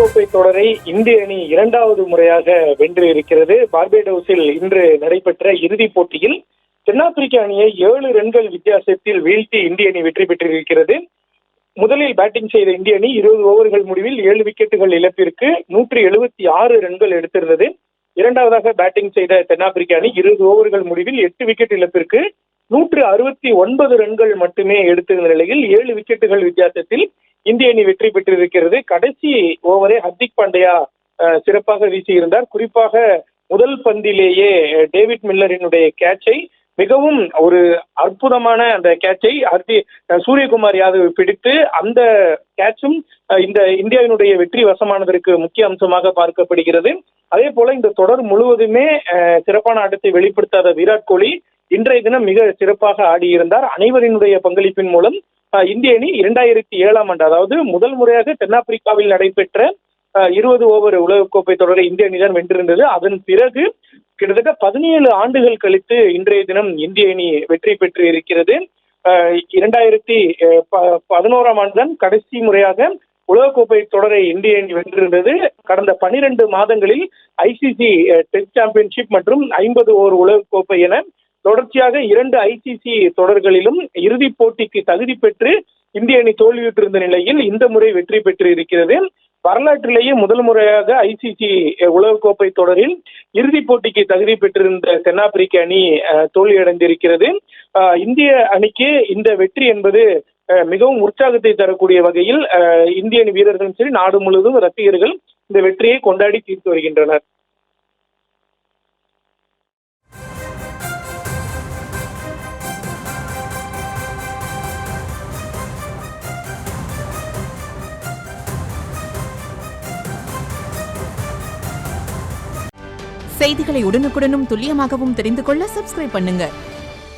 உலகக்கோப்பை தொடரை இந்திய அணி இரண்டாவது முறையாக வென்று இருக்கிறது. பார்பேடோஸில் இன்று நடைபெற்ற இறுதிப் போட்டியில் தென்னாப்பிரிக்க அணியை 7 ரன்கள் வித்தியாசத்தில் வீழ்த்தி இந்திய அணி வெற்றி பெற்றிருக்கிறது. முதலில் பேட்டிங் செய்த இந்திய அணி 20 ஓவர்கள் முடிவில் 7 விக்கெட்டுகள் இழப்பிற்கு 176 ரன்கள் எடுத்திருந்தது. இரண்டாவதாக பேட்டிங் செய்த தென்னாப்பிரிக்க அணி 20 ஓவர்கள் முடிவில் 8 விக்கெட் இழப்பிற்கு 169 ரன்கள் மட்டுமே எடுத்திருந்த நிலையில் 7 விக்கெட்டுகள் வித்தியாசத்தில் இந்திய அணி வெற்றி பெற்றிருக்கிறது. கடைசி ஓவரை ஹர்திக் பாண்டியா சிறப்பாக வீசியிருந்தார். குறிப்பாக முதல் பந்திலேயே டேவிட் மில்லரினுடைய கேட்சை, மிகவும் ஒரு அற்புதமான அந்த கேட்சை சூரியகுமார் யாதவ் பிடித்து, அந்த கேட்சும் இந்த இந்தியாவினுடைய வெற்றி வசமானதற்கு முக்கிய அம்சமாக பார்க்கப்படுகிறது. அதே போல இந்த தொடர் முழுவதுமே சிறப்பான ஆட்டத்தை வெளிப்படுத்தாத விராட் கோலி இன்றைய தினம் மிக சிறப்பாக ஆடியிருந்தார். அனைவரினுடைய பங்களிப்பின் மூலம் இந்திய அணி 2007ஆம் ஆண்டு, அதாவது முதல் முறையாக தென்னாப்பிரிக்காவில் நடைபெற்ற 20 ஓவர் உலகக்கோப்பை தொடரை இந்திய அணிதான் வென்றிருந்தது. அதன் பிறகு கிட்டத்தட்ட 17 ஆண்டுகள் கழித்து இன்றைய தினம் இந்திய அணி வெற்றி பெற்று இருக்கிறது. 2011ஆம் ஆண்டு தான் கடைசி முறையாக உலகக்கோப்பை தொடரை இந்திய அணி வென்றிருந்தது. கடந்த 12 மாதங்களில் ஐசிசி டெஸ்ட் சாம்பியன்ஷிப் மற்றும் 50 ஓவர் உலகக்கோப்பை என தொடர்ச்சியாக 2 ஐசிசி தொடர்களிலும் இறுதிப் போட்டிக்கு தகுதி பெற்று இந்திய அணி தோல்வியுற்றிருந்த நிலையில் இந்த முறை வெற்றி பெற்று இருக்கிறது. வரலாற்றிலேயே முதல் முறையாக ஐசிசி உலகக்கோப்பை தொடரில் இறுதிப் போட்டிக்கு தகுதி பெற்றிருந்த தென்னாப்பிரிக்க அணி தோல்வியடைந்திருக்கிறது. இந்திய அணிக்கு இந்த வெற்றி என்பது மிகவும் உற்சாகத்தை தரக்கூடிய வகையில் இந்திய அணி வீரர்களும் சரி, நாடு முழுவதும் ரசிகர்கள் இந்த வெற்றியை கொண்டாடி தீர்த்து வருகின்றனர். செய்திகளை உடனுக்குடனும் துல்லியமாகவும் தெரிந்து கொள்ள சப்ஸ்கிரைப் பண்ணுங்க.